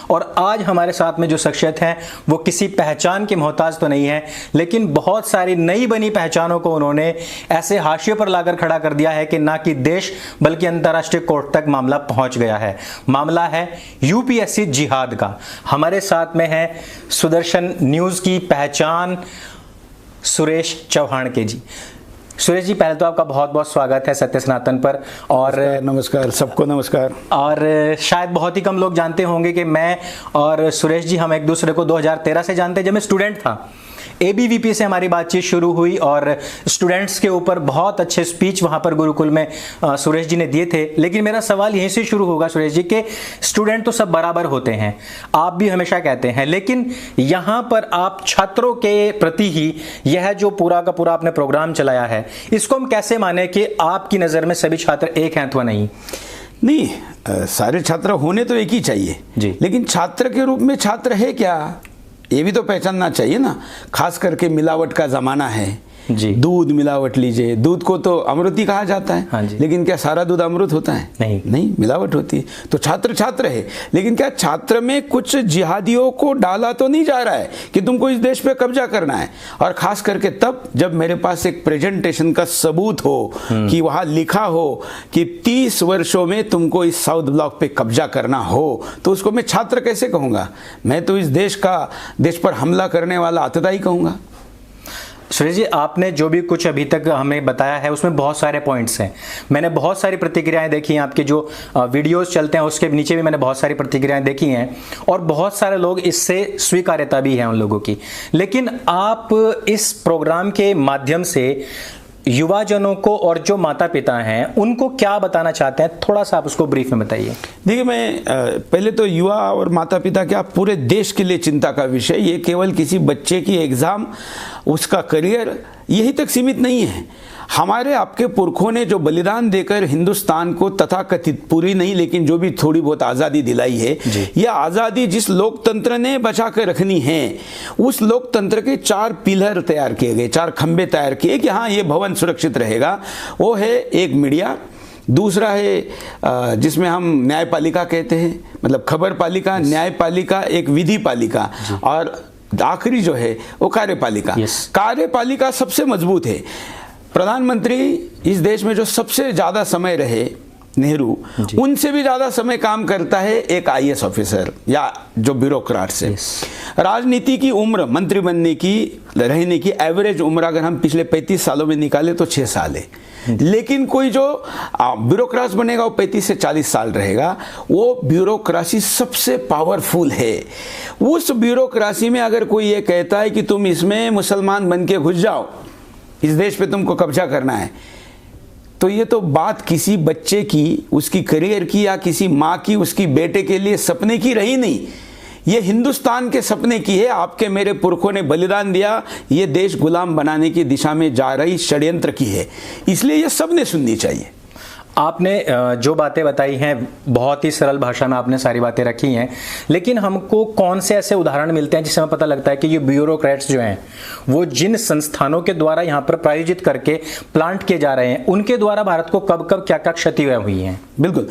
और आज हमारे साथ में जो शख्सियत है वो किसी पहचान के मोहताज तो नहीं है, लेकिन बहुत सारी नई बनी पहचानों को उन्होंने ऐसे हाशिए पर लाकर खड़ा कर दिया है कि ना कि देश बल्कि अंतर्राष्ट्रीय कोर्ट तक मामला पहुंच गया है। मामला है यूपीएससी जिहाद का। हमारे साथ में है सुदर्शन न्यूज की पहचान सुरेश चौहान के जी। सुरेश जी, पहले तो आपका बहुत बहुत स्वागत है सत्य सनातन पर। और नमस्कार सबको, नमस्कार। और शायद बहुत ही कम लोग जानते होंगे कि मैं और सुरेश जी हम एक दूसरे को 2013 से जानते हैं, जब मैं स्टूडेंट था। एबीवीपी से हमारी बातचीत शुरू हुई और स्टूडेंट्स के ऊपर बहुत अच्छे स्पीच वहां पर गुरुकुल में सुरेश जी ने दिए थे। लेकिन मेरा सवाल यहीं से शुरू होगा सुरेश जी के स्टूडेंट तो सब बराबर होते हैं, आप भी हमेशा कहते हैं, लेकिन यहां पर आप छात्रों के प्रति ही यह जो पूरा का पूरा आपने प्रोग्राम चलाया है, इसको हम कैसे माने कि आपकी नज़र में सभी छात्र एक हैं अथवा नहीं? नहीं, सारे छात्र होने तो एक ही चाहिए जी, लेकिन छात्र के रूप में छात्र है क्या, ये भी तो पहचानना चाहिए ना। खास करके मिलावट का जमाना है जी। दूध मिलावट लीजिए, दूध को तो अमृत ही कहा जाता है। हाँ जी। लेकिन क्या सारा दूध अमृत होता है? नहीं, मिलावट होती है। तो छात्र छात्र है, लेकिन क्या छात्र में कुछ जिहादियों को डाला तो नहीं जा रहा है कि तुमको इस देश पे कब्जा करना है? और खास करके तब जब मेरे पास एक प्रेजेंटेशन का सबूत हो कि वहां लिखा हो कि 30 वर्षों में तुमको इस साउथ ब्लॉक पे कब्जा करना हो, तो उसको मैं छात्र कैसे कहूंगा? मैं तो इस देश पर हमला करने वाला आतताई कहूंगा। सुरेश जी, आपने जो भी कुछ अभी तक हमें बताया है उसमें बहुत सारे पॉइंट्स हैं। मैंने बहुत सारी प्रतिक्रियाएं देखी हैं, आपके जो वीडियोस चलते हैं उसके नीचे भी मैंने बहुत सारी प्रतिक्रियाएं देखी हैं और बहुत सारे लोग इससे स्वीकार्यता भी है उन लोगों की। लेकिन आप इस प्रोग्राम के माध्यम से युवाजनों को और जो माता पिता हैं उनको क्या बताना चाहते हैं, थोड़ा सा आप उसको ब्रीफ में बताइए। देखिए, मैं पहले तो युवा और माता पिता क्या पूरे देश के लिए चिंता का विषय, ये केवल किसी बच्चे की एग्जाम, उसका करियर यही तक सीमित नहीं है। हमारे आपके पुरखों ने जो बलिदान देकर हिंदुस्तान को तथाकथित, पूरी नहीं लेकिन जो भी थोड़ी बहुत आज़ादी दिलाई है, यह आज़ादी जिस लोकतंत्र ने बचा कर रखनी है, उस लोकतंत्र के 4 पिलर तैयार किए गए, 4 खंबे तैयार किए कि हाँ ये भवन सुरक्षित रहेगा। वो है एक मीडिया, दूसरा है जिसमें हम न्यायपालिका कहते हैं, मतलब खबर पालिका, न्यायपालिका, एक विधि पालिका, और आखिरी जो है वो कार्यपालिका। कार्यपालिका सबसे मजबूत है। प्रधानमंत्री इस देश में जो सबसे ज्यादा समय रहे, नेहरू, उनसे भी ज्यादा समय काम करता है एक आईएएस ऑफिसर या जो ब्यूरोक्रेट से। राजनीति की उम्र, मंत्री बनने की, रहने की एवरेज उम्र अगर हम पिछले 35 सालों में निकाले तो 6 साल है। लेकिन कोई जो ब्यूरोक्रेट बनेगा वो 35 से 40 साल रहेगा। वो ब्यूरोक्रेसी सबसे पावरफुल है। उस ब्यूरोक्रेसी में अगर कोई ये कहता है कि तुम इसमें मुसलमान बन के घुस जाओ, इस देश पे तुमको कब्जा करना है, तो ये तो बात किसी बच्चे की, उसकी करियर की, या किसी माँ की उसकी बेटे के लिए सपने की रही नहीं। ये हिंदुस्तान के सपने की है। आपके मेरे पुरखों ने बलिदान दिया, ये देश गुलाम बनाने की दिशा में जा रही षड्यंत्र की है। इसलिए ये सबने सुननी चाहिए। आपने जो बातें बताई हैं बहुत ही सरल भाषा में आपने सारी बातें रखी हैं, लेकिन हमको कौन से ऐसे उदाहरण मिलते हैं जिससे हमें पता लगता है कि ये ब्यूरोक्रेट्स जो हैं वो जिन संस्थानों के द्वारा यहाँ पर प्रायोजित करके प्लांट किए जा रहे हैं, उनके द्वारा भारत को कब कब क्या क्या क्षति हुई है? बिल्कुल,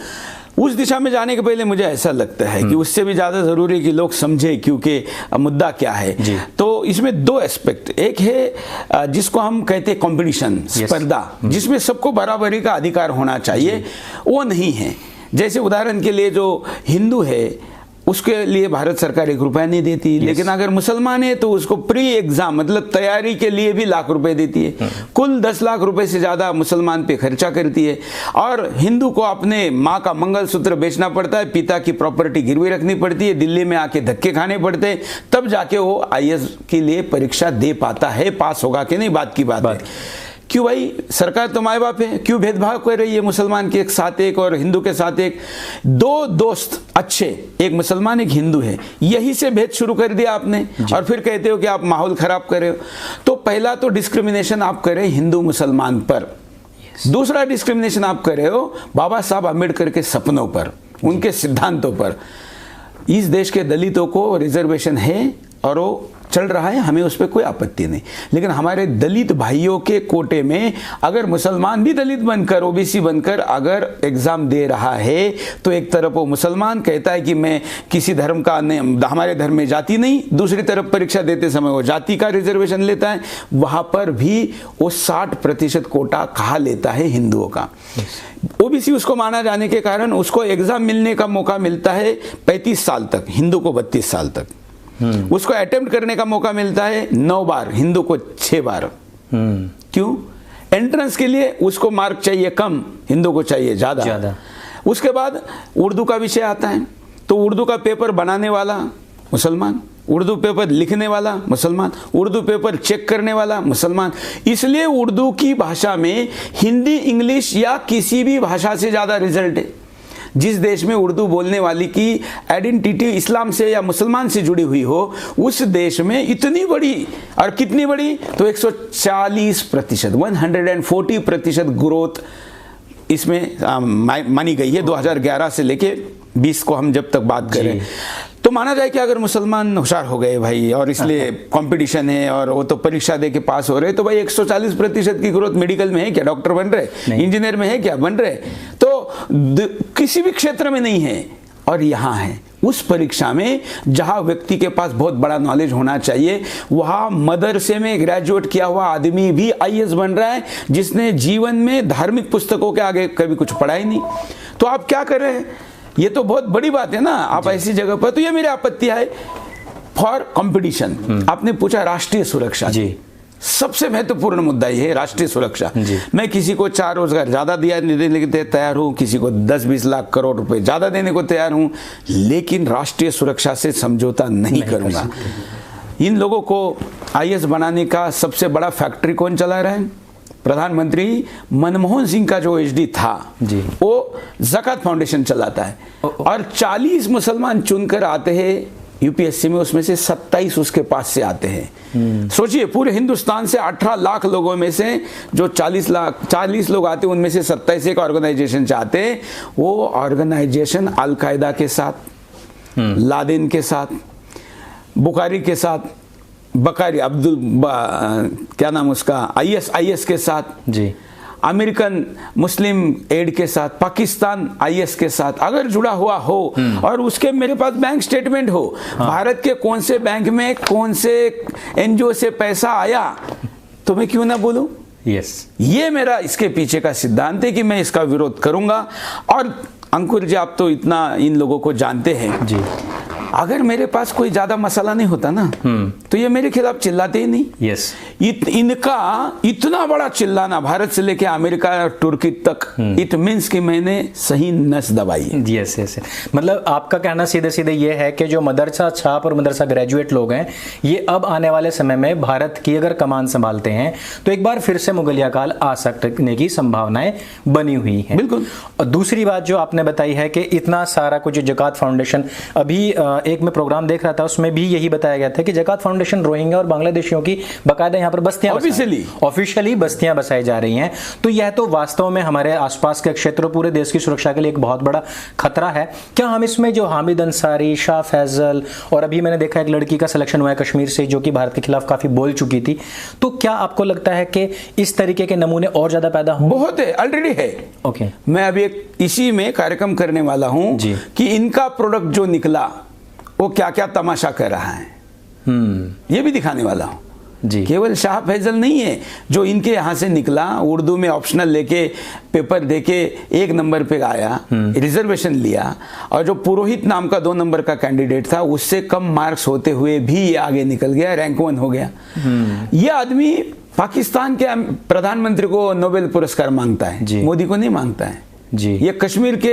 उस दिशा में जाने के पहले मुझे ऐसा लगता है कि उससे भी ज़्यादा ज़रूरी है कि लोग समझे क्योंकि मुद्दा क्या है। तो इसमें 2 एस्पेक्ट, एक है जिसको हम कहते हैं कंपटीशन, स्पर्धा, जिसमें सबको बराबरी का अधिकार होना चाहिए, वो नहीं है। जैसे उदाहरण के लिए जो हिंदू है उसके लिए भारत सरकार 1 रुपया नहीं देती, लेकिन अगर मुसलमान है तो उसको प्री एग्जाम, मतलब तैयारी के लिए भी लाख रुपए देती है। कुल 10 लाख रुपए से ज्यादा मुसलमान पे खर्चा करती है। और हिंदू को अपने माँ का मंगलसूत्र बेचना पड़ता है, पिता की प्रॉपर्टी गिरवी रखनी पड़ती है, दिल्ली में आके धक्के खाने पड़ते हैं, तब जाके वो आईएएस के लिए परीक्षा दे पाता है। पास होगा कि नहीं, बात की बात है। क्यों भाई, सरकार तो माए बाप है, क्यों भेदभाव कर रही है मुसलमान के साथ एक और हिंदू के साथ एक? 2 दोस्त अच्छे, एक मुसलमान एक हिंदू है, यही से भेद शुरू कर दिया आपने, और फिर कहते हो कि आप माहौल खराब कर रहे हो। तो पहला तो डिस्क्रिमिनेशन आप कर रहे हैं हिंदू मुसलमान पर, दूसरा डिस्क्रिमिनेशन आप कर रहे हो बाबा साहब अम्बेडकर के सपनों पर, उनके सिद्धांतों पर। इस देश के दलितों को रिजर्वेशन है और वो चल रहा है, हमें उस पर कोई आपत्ति नहीं। लेकिन हमारे दलित भाइयों के कोटे में अगर मुसलमान भी दलित बनकर, ओबीसी बनकर अगर एग्जाम दे रहा है, तो एक तरफ वो मुसलमान कहता है कि मैं किसी धर्म का हमारे धर्म में जाति नहीं, दूसरी तरफ परीक्षा देते समय वो जाति का रिजर्वेशन लेता है, वहां पर भी वो 60% कोटा कहा लेता है हिंदुओं का। ओबीसी उसको माना जाने के कारण उसको एग्जाम मिलने का मौका मिलता है 35 साल तक, हिंदू को 32 साल तक। उसको अटेम्प्ट करने का मौका मिलता है 9 बार, हिंदू को 6 बार। क्यों? एंट्रेंस के लिए उसको मार्क चाहिए कम, हिंदू को चाहिए ज्यादा। उसके बाद उर्दू का विषय आता है, तो उर्दू का पेपर बनाने वाला मुसलमान, उर्दू पेपर लिखने वाला मुसलमान, उर्दू पेपर चेक करने वाला मुसलमान। इसलिए उर्दू की भाषा में हिंदी, इंग्लिश या किसी भी भाषा से ज्यादा रिजल्ट है। जिस देश में उर्दू बोलने वाली की आइडेंटिटी इस्लाम से या मुसलमान से जुड़ी हुई हो, उस देश में इतनी बड़ी, और कितनी बड़ी, तो 140%, 140% ग्रोथ इसमें मानी गई है 2011 से लेके 20 को हम जब तक बात करें। तो माना जाए कि अगर मुसलमान होशियार हो गए भाई, और इसलिए कंपटीशन है और वो तो परीक्षा दे के पास हो रहे, तो भाई 140% की ग्रोथ मेडिकल में है क्या? डॉक्टर बन रहे, इंजीनियर में है क्या? बन रहे। तो किसी भी क्षेत्र में नहीं है, और यहाँ है। उस परीक्षा में जहां व्यक्ति के पास बहुत बड़ा नॉलेज होना चाहिए, वहां मदरसे में ग्रेजुएट किया हुआ आदमी भी आईएएस बन रहा है, जिसने जीवन में धार्मिक पुस्तकों के आगे कभी कुछ पढ़ा ही नहीं। तो आप क्या कर रहे हैं? ये तो बहुत बड़ी बात है ना। आप ऐसी जगह पर, तो ये मेरी आपत्ति है फॉर कंपटीशन। आपने पूछा राष्ट्रीय सुरक्षा, जी सबसे महत्वपूर्ण मुद्दा ये है, राष्ट्रीय सुरक्षा। मैं किसी को 4 रोजगार ज्यादा देने के तैयार हूं, किसी को 10-20 लाख करोड़ रुपए ज्यादा देने को तैयार हूं, लेकिन राष्ट्रीय सुरक्षा से समझौता नहीं करूंगा। इन लोगों को आईएएस बनाने का सबसे बड़ा फैक्ट्री कौन चला रहा है? प्रधानमंत्री मनमोहन सिंह का जो एचडी था जी, वो ज़कात फाउंडेशन चलाता है, और 40 मुसलमान चुनकर आते हैं यूपीएससी में, उसमें से 27 उसके पास से आते हैं। सोचिए, पूरे हिंदुस्तान से 18 लाख लोगों में से जो 40 लोग आते हैं, उनमें से 27 एक ऑर्गेनाइजेशन चाहते हैं। वो ऑर्गेनाइजेशन अल-कायदा के साथ, लादेन के साथ, बुखारी के साथ, बकारी क्या नाम उसका, आईएस के साथ जी, अमेरिकन मुस्लिम एड के साथ, पाकिस्तान आईएस के साथ अगर जुड़ा हुआ हो, और उसके मेरे पास बैंक स्टेटमेंट हो, भारत के कौन से बैंक में कौन से एनजीओ से पैसा आया, तो मैं क्यों ना बोलूं? ये मेरा इसके पीछे का सिद्धांत है कि मैं इसका विरोध करूंगा। और अंकुर जी, आप तो इतना इन लोगों को जानते हैं जी, अगर मेरे पास कोई ज्यादा मसाला नहीं होता ना, तो ये मेरे खिलाफ चिल्लाते ही नहीं। इनका इतना बड़ा चिल्लाना भारत से लेके अमेरिका और तुर्की तक, इट मीन्स कि मैंने सही नस दबाई है। यस। मतलब आपका कहना सीधे सीधे ये है कि जो मदरसा छाप और मदरसा ग्रेजुएट लोग हैं, ये अब आने वाले समय में भारत की अगर कमान संभालते हैं, तो एक बार फिर से मुगलिया काल आ सकने की संभावनाएं बनी हुई हैं। बिल्कुल। और दूसरी बात जो आपने बताई है कि इतना सारा कुछ ज़कात फाउंडेशन, अभी एक मैं प्रोग्राम देख रहा था, उसमें भी यही बताया गया था कि ज़कात फाउंडेशन रोहिंग्या और बांग्लादेशियों की बाकायदा यहाँ पर बस्तियां ऑफिशियली बस्तियां बसाई जा रही हैं। तो यह तो वास्तव में हमारे आसपास के क्षेत्रों, पूरे देश की सुरक्षा के लिए एक बहुत बड़ा खतरा है। क्या हम इसमें जो हामिद अंसारी, शाह फैजल, और अभी मैंने देखा एक लड़की का सिलेक्शन हुआ है कश्मीर से जो कि भारत के खिलाफ काफी बोल चुकी थी, तो क्या आपको लगता है कि इस तरीके के नमूने और ज्यादा पैदा हों? बहुत है, ऑलरेडी है। ओके, मैं अभी एक इसी में कार्यक्रम करने वाला हूं कि इनका प्रोडक्ट जो निकला वो क्या क्या तमाशा कर रहा है, ये भी दिखाने वाला हूं जी। केवल शाह फैजल नहीं है जो इनके यहां से निकला, उर्दू में ऑप्शनल लेके पेपर देके 1 नंबर पे आया, रिजर्वेशन लिया, और जो पुरोहित नाम का 2 नंबर का कैंडिडेट था, उससे कम मार्क्स होते हुए भी ये आगे निकल गया, रैंक 1 हो गया। ये आदमी पाकिस्तान के प्रधानमंत्री को नोबेल पुरस्कार मांगता है, मोदी को नहीं मांगता है जी। ये कश्मीर के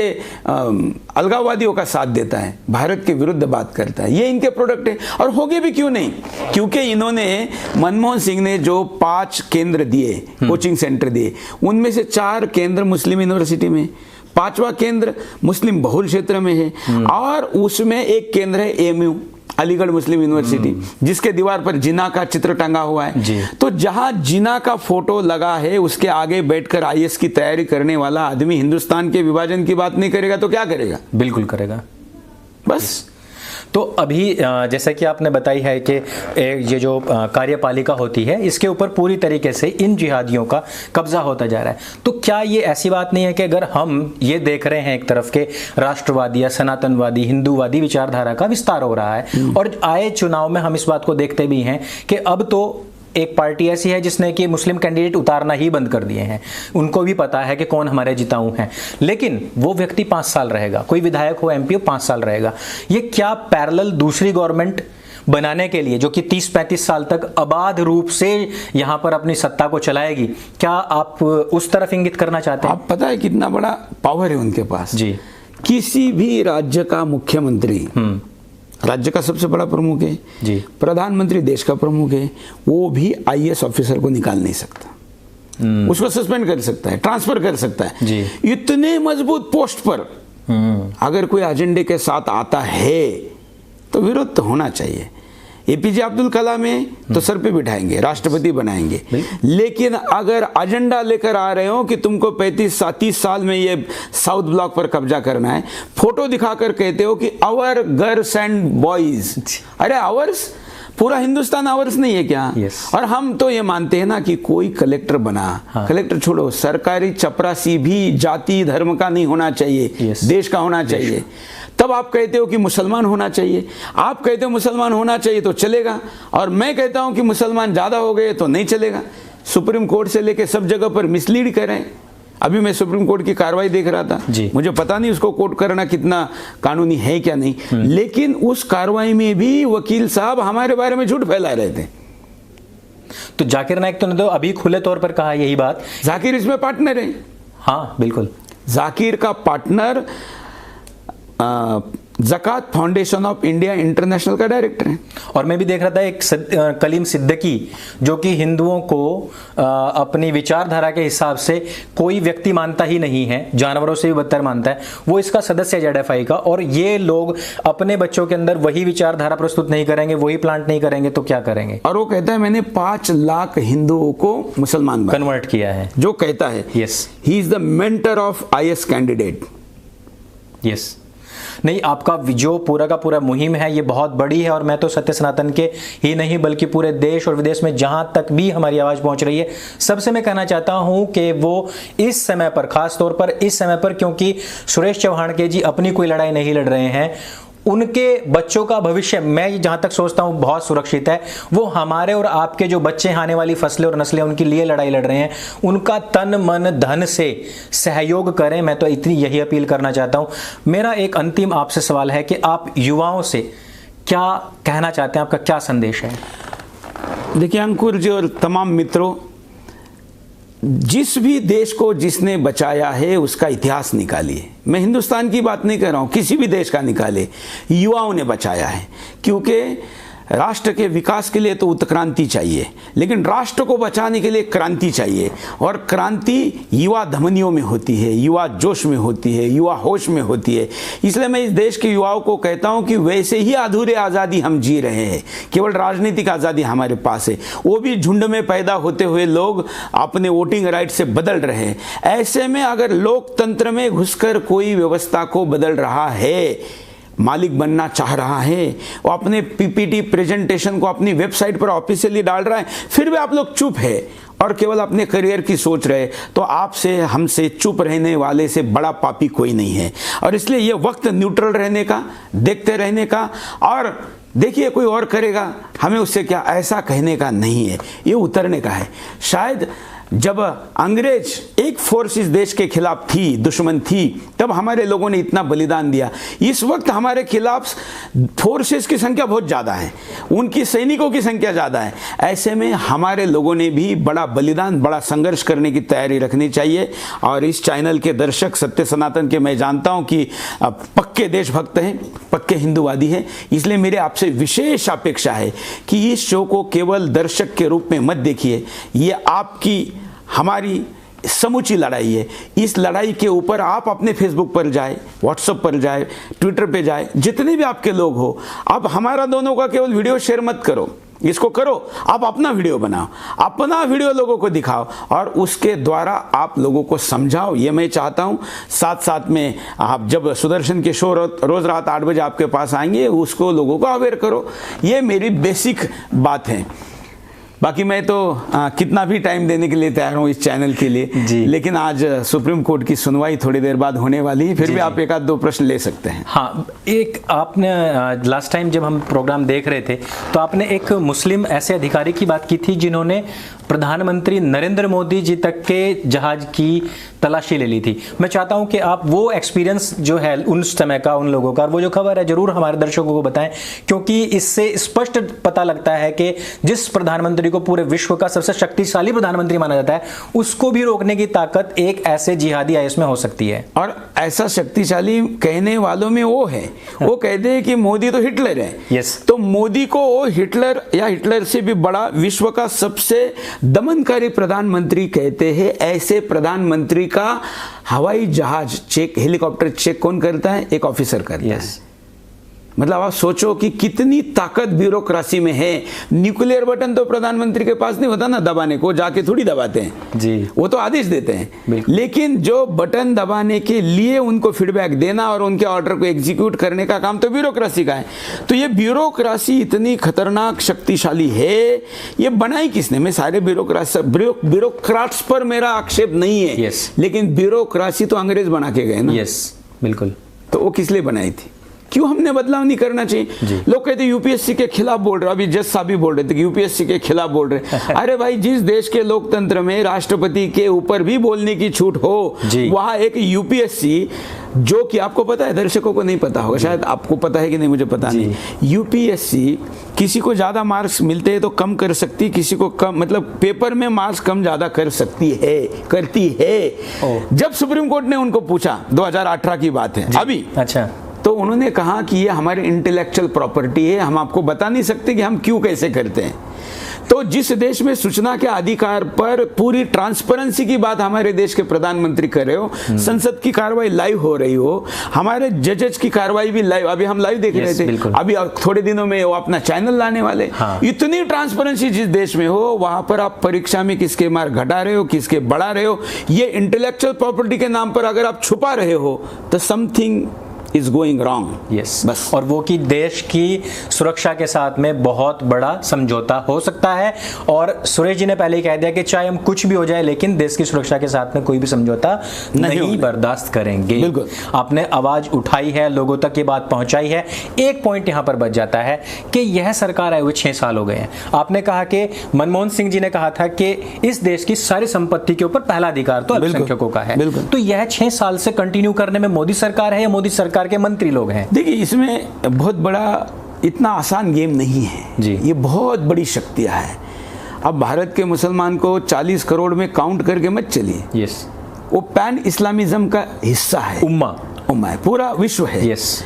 अलगाववादियों का साथ देता है, भारत के विरुद्ध बात करता है। ये इनके प्रोडक्ट है, और होगे भी क्यों नहीं, क्योंकि इन्होंने, मनमोहन सिंह ने जो 5 केंद्र दिए, कोचिंग सेंटर दिए, उनमें से 4 केंद्र मुस्लिम यूनिवर्सिटी में, 5वां केंद्र मुस्लिम बहुल क्षेत्र में है, और उसमें एक केंद्र है एएमयू, अलीगढ़ मुस्लिम यूनिवर्सिटी, जिसके दीवार पर जिना का चित्र टंगा हुआ है। तो जहां जिना का फोटो लगा है, उसके आगे बैठकर आईएएस की तैयारी करने वाला आदमी हिंदुस्तान के विभाजन की बात नहीं करेगा तो क्या करेगा? बिल्कुल करेगा। बस तो अभी जैसा कि आपने बताई है कि ये जो कार्यपालिका होती है इसके ऊपर पूरी तरीके से इन जिहादियों का कब्जा होता जा रहा है, तो क्या ये ऐसी बात नहीं है कि अगर हम ये देख रहे हैं एक तरफ के राष्ट्रवादी या सनातनवादी हिंदूवादी विचारधारा का विस्तार हो रहा है और आए चुनाव में हम इस बात को देखते भी हैं कि अब तो एक पार्टी ऐसी है जिसने कि मुस्लिम कैंडिडेट उतारना ही बंद कर दिए हैं, उनको भी पता है कि कौन हमारे जिताऊ हैं, लेकिन वो व्यक्ति 5 साल रहेगा, कोई विधायक हो एमपी हो 5 साल रहेगा। ये क्या पैरेलल दूसरी गवर्नमेंट बनाने के लिए जो कि 30-35 साल तक अबाध रूप से यहां पर अपनी सत्ता को चलाएगी, क्या आप उस तरफ इंगित करना चाहते हैं? आप पता है कितना बड़ा पावर है उनके पास जी। किसी भी राज्य का मुख्यमंत्री राज्य का सबसे बड़ा प्रमुख है जी, प्रधानमंत्री देश का प्रमुख है, वो भी आईएएस ऑफिसर को निकाल नहीं सकता, उसको सस्पेंड कर सकता है, ट्रांसफर कर सकता है जी। इतने मजबूत पोस्ट पर अगर कोई एजेंडे के साथ आता है तो विरोध तो होना चाहिए। एपीजे अब्दुल कलाम है तो सर पे बिठाएंगे, राष्ट्रपति बनाएंगे, लेकिन अगर एजेंडा लेकर आ रहे हो कि तुमको 35-30 साल में ये साउथ ब्लॉक पर कब्जा करना है, फोटो दिखाकर कहते हो कि आवर गर्ल्स एंड बॉयज, अरे आवर्स, पूरा हिंदुस्तान आवर्स नहीं है क्या? और हम तो ये मानते हैं ना कि कोई कलेक्टर बना, कलेक्टर छोड़ो, सरकारी चपरासी भी जाति धर्म का नहीं होना चाहिए, देश का होना चाहिए। तब आप कहते हो कि मुसलमान होना चाहिए, आप कहते हो मुसलमान होना चाहिए तो चलेगा, और मैं कहता हूं कि मुसलमान ज्यादा हो गए तो नहीं चलेगा। सुप्रीम कोर्ट से लेके सब जगह पर मिसलीड करें। अभी मैं सुप्रीम कोर्ट की कार्रवाई देख रहा था, मुझे पता नहीं उसको कोर्ट करना कितना कानूनी है क्या नहीं, लेकिन उस कार्रवाई में भी वकील साहब हमारे बारे में झूठ फैला रहे थे। तो जाकिर नाइक तो अभी खुले तौर पर कहा यही बात। जाकिर इसमें पार्टनर है। हाँ बिल्कुल, जाकिर का partner Zakat foundation of India international का डायरेक्टर है। और मैं भी देख रहा था एक कलीम सिद्दीकी जो कि हिंदुओं को अपनी विचारधारा के हिसाब से कोई व्यक्ति मानता ही नहीं है, जानवरों से भी बदतर मानता है, वो इसका सदस्य है जेडएफआई का। और ये लोग अपने बच्चों के अंदर वही विचारधारा प्रस्तुत नहीं करेंगे, वही प्लांट नहीं करेंगे तो क्या करेंगे? और वो कहता है मैंने 5 लाख हिंदुओं को मुसलमान कन्वर्ट किया है, जो कहता है। Yes, he is the mentor of IAS candidate. Yes, नहीं, आपका जो पूरा का पूरा मुहिम है ये बहुत बड़ी है, और मैं तो सत्य सनातन के ही नहीं बल्कि पूरे देश और विदेश में जहां तक भी हमारी आवाज पहुंच रही है सबसे मैं कहना चाहता हूं कि वो इस समय पर, खास तौर पर इस समय पर, क्योंकि सुरेश चौहान के जी अपनी कोई लड़ाई नहीं लड़ रहे हैं, उनके बच्चों का भविष्य मैं जहां तक सोचता हूं बहुत सुरक्षित है। वो हमारे और आपके जो बच्चे, आने वाली फसलें और नस्लें, उनके लिए लड़ाई लड़ रहे हैं। उनका तन मन धन से सहयोग करें, मैं तो इतनी यही अपील करना चाहता हूं। मेरा एक अंतिम आपसे सवाल है कि आप युवाओं से क्या कहना चाहते हैं, आपका क्या संदेश है? देखिए अंकुर जी और तमाम मित्रों, जिस भी देश को जिसने बचाया है उसका इतिहास निकालिए। मैं हिंदुस्तान की बात नहीं कर रहा हूँ, किसी भी देश का निकाले, युवाओं ने बचाया है। क्योंकि राष्ट्र के विकास के लिए तो उत्क्रांति चाहिए, लेकिन राष्ट्र को बचाने के लिए क्रांति चाहिए, और क्रांति युवा धमनियों में होती है, युवा जोश में होती है, युवा होश में होती है। इसलिए मैं इस देश के युवाओं को कहता हूं कि वैसे ही अधूरे आज़ादी हम जी रहे हैं, केवल राजनीतिक आज़ादी हमारे पास है, वो भी झुंड में पैदा होते हुए लोग अपने वोटिंग राइट से बदल रहे हैं। ऐसे में अगर लोकतंत्र में घुसकर कोई व्यवस्था को बदल रहा है, मालिक बनना चाह रहा है, वो अपने पीपीटी प्रेजेंटेशन को अपनी वेबसाइट पर ऑफिशियली डाल रहा है, फिर भी आप लोग चुप है और केवल अपने करियर की सोच रहे, तो आपसे, हमसे चुप रहने वाले से बड़ा पापी कोई नहीं है। और इसलिए ये वक्त न्यूट्रल रहने का, देखते रहने का, और देखिए कोई और करेगा हमें उससे क्या, ऐसा कहने का नहीं है, ये उतरने का है। शायद जब अंग्रेज एक फोर्स इस देश के खिलाफ थी, दुश्मन थी, तब हमारे लोगों ने इतना बलिदान दिया। इस वक्त हमारे खिलाफ फोर्सेस की संख्या बहुत ज़्यादा है, उनकी सैनिकों की संख्या ज़्यादा है। ऐसे में हमारे लोगों ने भी बड़ा बलिदान, बड़ा संघर्ष करने की तैयारी रखनी चाहिए। और इस चैनल के दर्शक सत्य सनातन के मैं जानता हूँ कि पक्के देशभक्त हैं, पक्के हिंदूवादी हैं, इसलिए मेरे आपसे विशेष अपेक्षा है कि इस शो को केवल दर्शक के रूप में मत देखिए, ये आपकी, हमारी समूची लड़ाई है। इस लड़ाई के ऊपर आप अपने फेसबुक पर जाए, व्हाट्सएप पर जाए, ट्विटर पे जाए, जितने भी आपके लोग हो, आप हमारा दोनों का केवल वीडियो शेयर मत करो, इसको करो, आप अपना वीडियो बनाओ, अपना वीडियो लोगों को दिखाओ और उसके द्वारा आप लोगों को समझाओ। ये मैं चाहता हूँ। साथ साथ में आप जब सुदर्शन के शो रोज रात 8 बजे आपके पास आएंगे, उसको लोगों को अवेयर करो। ये मेरी बेसिक बात है। बाकी मैं तो कितना भी टाइम देने के लिए तैयार हूँ इस चैनल के लिए, लेकिन आज सुप्रीम कोर्ट की सुनवाई थोड़ी देर बाद होने वाली है, फिर भी आप एक आध दो प्रश्न ले सकते हैं। हाँ, एक आपने लास्ट टाइम जब हम प्रोग्राम देख रहे थे तो आपने एक मुस्लिम ऐसे अधिकारी की बात की थी जिन्होंने प्रधानमंत्री नरेंद्र मोदी जी तक के जहाज की तलाशी ले ली थी। मैं चाहता हूं कि आप वो एक्सपीरियंस जो है उन समय का, उन लोगों का, वो जो खबर है जरूर हमारे दर्शकों को बताएं, क्योंकि इससे स्पष्ट पता लगता है कि जिस प्रधानमंत्री को पूरे विश्व का सबसे शक्तिशाली प्रधानमंत्री माना जाता है, उसको भी रोकने की ताकत एक ऐसे जिहादी आईएस में हो सकती है। और ऐसा शक्तिशाली कहने वालों में वो है, वो कहते हैं कि मोदी तो हिटलर है। यस। तो मोदी को वो हिटलर या हिटलर से भी बड़ा विश्व का सबसे दमनकारी प्रधानमंत्री कहते हैं। ऐसे प्रधानमंत्री का हवाई जहाज चेक, हेलीकॉप्टर चेक कौन करता है? एक ऑफिसर करता है। मतलब आप सोचो कि कितनी ताकत ब्यूरोक्रेसी में है। न्यूक्लियर बटन तो प्रधानमंत्री के पास नहीं होता ना दबाने को, जाके थोड़ी दबाते हैं जी, वो तो आदेश देते हैं। लेकिन जो बटन दबाने के लिए उनको फीडबैक देना और उनके ऑर्डर को एग्जीक्यूट करने का काम तो ब्यूरोक्रेसी का है। तो ये ब्यूरोक्रेसी इतनी खतरनाक शक्तिशाली है, ये बनाई किसने? मैं सारे ब्यूरोक्राट्स पर मेरा आक्षेप नहीं है, लेकिन ब्यूरोक्रेसी तो अंग्रेज बना के गए ना। यस, बिल्कुल। तो वो किस लिए बनाई थी? क्यों हमने बदलाव नहीं करना चाहिए? लोग कहते हैं यूपीएससी के खिलाफ बोल रहे, अभी जज साहब भी बोल रहे थे कि यूपीएससी के खिलाफ बोल रहे। अरे भाई, जिस देश के लोकतंत्र में राष्ट्रपति के ऊपर भी बोलने की छूट हो, वहां एक यूपीएससी, जो कि आपको पता है, दर्शकों को नहीं पता होगा, शायद आपको पता है कि नहीं मुझे पता नहीं, यूपीएससी किसी को ज्यादा मार्क्स मिलते हैं तो कम कर सकती, किसी को कम, मतलब पेपर में मार्क्स कम ज्यादा कर सकती है, करती है। जब सुप्रीम कोर्ट ने उनको पूछा, 2018 की बात है अभी, अच्छा, तो उन्होंने कहा कि ये हमारी इंटेलेक्चुअल प्रॉपर्टी है, हम आपको बता नहीं सकते कि हम क्यों कैसे करते हैं। तो जिस देश में सूचना के अधिकार पर पूरी ट्रांसपेरेंसी की बात हमारे देश के प्रधानमंत्री कर रहे हो, संसद की कार्रवाई लाइव हो रही हो, हमारे जजेस की कार्रवाई भी लाइव, अभी हम लाइव देख रहे थे, अभी थोड़े दिनों में वो अपना चैनल लाने वाले। इतनी ट्रांसपेरेंसी जिस देश में हो, वहां पर आप परीक्षा में किसके मार्क घटा रहे हो, किसके बढ़ा रहे हो, ये इंटेलेक्चुअल प्रॉपर्टी के नाम पर अगर आप छुपा रहे हो तो something is going wrong। Yes। बस। और वो कि देश की सुरक्षा के साथ में बहुत बड़ा समझौता हो सकता है। और सुरेश जी ने पहले ही कह दिया कि चाहे हम कुछ भी हो जाए, लेकिन देश की सुरक्षा के साथ में कोई भी समझौता नहीं बर्दाश्त करेंगे। बिल्कुल। आपने आवाज उठाई है, लोगों तक ये बात पहुंचाई है। एक पॉइंट यहां पर बच जाता है कि यह सरकार आए हुए 6 साल हो गए हैं। आपने कहा कि मनमोहन सिंह जी ने कहा था कि इस देश की सारी संपत्ति के ऊपर पहला अधिकार तो अल्पसंख्यकों का है। तो यह 6 साल से कंटिन्यू करने में मोदी सरकार है या मोदी सरकार के मंत्री लोग हैं? देखिए, इसमें बहुत बड़ा, इतना आसान गेम नहीं है जी, ये बहुत बड़ी शक्तियां है। अब भारत के मुसलमान को 40 करोड़ में काउंट करके मत चलिए। यस। वो पैन इस्लामिज्म का हिस्सा है, उम्मा है, पूरा विश्व है। यस।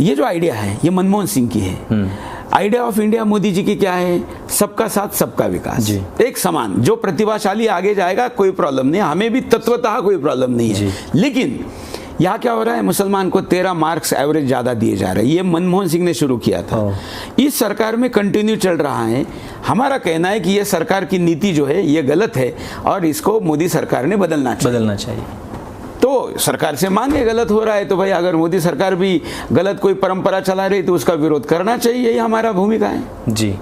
ये जो आइडिया है, ये मनमोहन सिंह की है। Idea of India Modi ji की क्या है? सबका साथ सबका विकास, एक समान। जो प्रतिभाशाली आगे जाएगा कोई प्रॉब्लम नहीं, हमें भी तत्वतः कोई प्रॉब्लम नहीं है। लेकिन यहाँ क्या हो रहा है, मुसलमान को 13 मार्क्स एवरेज ज्यादा दिए जा रहे हैं। ये मनमोहन सिंह ने शुरू किया था, इस सरकार में कंटिन्यू चल रहा है। हमारा कहना है कि ये सरकार की नीति जो है ये गलत है और इसको मोदी सरकार ने बदलना चाहिए। तो सरकार से मांगे, गलत हो रहा है तो भाई, अगर मोदी सरकार भी गलत कोई परंपरा चला रही तो उसका विरोध करना चाहिए, यही हमारा भूमिका है। जी।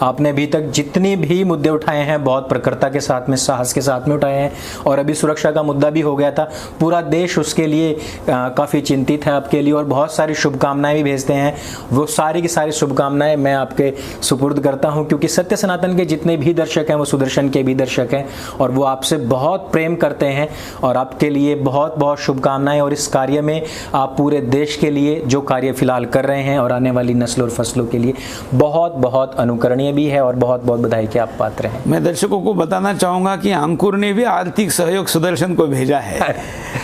आपने अभी तक जितने भी मुद्दे उठाए हैं बहुत प्रखरता के साथ में, साहस के साथ में उठाए हैं। और अभी सुरक्षा का मुद्दा भी हो गया था, पूरा देश उसके लिए काफ़ी चिंतित है आपके लिए, और बहुत सारी शुभकामनाएं भी भेजते हैं। वो सारी की सारी शुभकामनाएं मैं आपके सुपुर्द करता हूं, क्योंकि सत्य सनातन के जितने भी दर्शक हैं वो सुदर्शन के भी दर्शक हैं और वो आपसे बहुत प्रेम करते हैं। और आपके लिए बहुत बहुत शुभकामनाएं। और इस कार्य में आप पूरे देश के लिए जो कार्य फिलहाल कर रहे हैं और आने वाली नस्लों और फसलों के लिए बहुत बहुत अनुकरणीय भी है, और बहुत बहुत बधाई के आप पात्र हैं। मैं दर्शकों को बताना चाहूंगा कि अंकुर ने भी आर्थिक सहयोग सुदर्शन को भेजा है।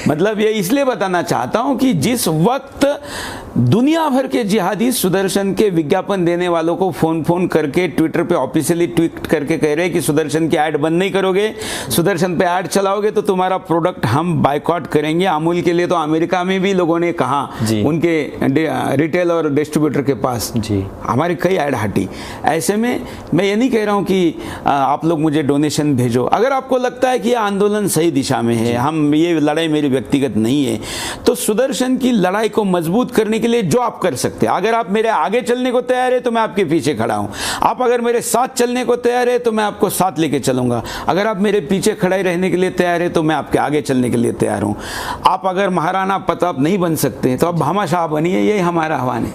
मतलब ये इसलिए बताना चाहता हूं कि जिस वक्त दुनिया भर के जिहादी सुदर्शन के विज्ञापन देने वालों को फोन करके ट्विटर पे ऑफिशियली ट्वीट करके कह रहे हैं कि सुदर्शन की ऐड बंद नहीं करोगे, सुदर्शन पे ऐड चलाओगे तो तुम्हारा प्रोडक्ट हम बायकॉट करेंगे। अमूल के लिए तो अमेरिका में भी लोगों ने कहा, उनके रिटेल और डिस्ट्रीब्यूटर के पास जी हमारी कई ऐड हटी। ऐसे में मैं ये नहीं कह रहा हूँ कि आप लोग मुझे डोनेशन भेजो। अगर आपको लगता है कि ये आंदोलन सही दिशा में है, हम ये लड़ाई मेरी व्यक्तिगत नहीं है, तो सुदर्शन की लड़ाई को मजबूत करने के लिए जो आप कर सकते हैं, अगर आप मेरे आगे चलने को तैयार है तो मैं आपके पीछे खड़ा हूं। आप अगर मेरे साथ चलने को तैयार है तो मैं आपको साथ लेके चलूंगा। अगर आप मेरे पीछे खड़े रहने के लिए तैयार है तो मैं आपके आगे चलने के लिए तैयार हूं। आप अगर महाराणा प्रताप नहीं बन सकते तो आप भामाशाह बनिए, यही हमारा आह्वान है।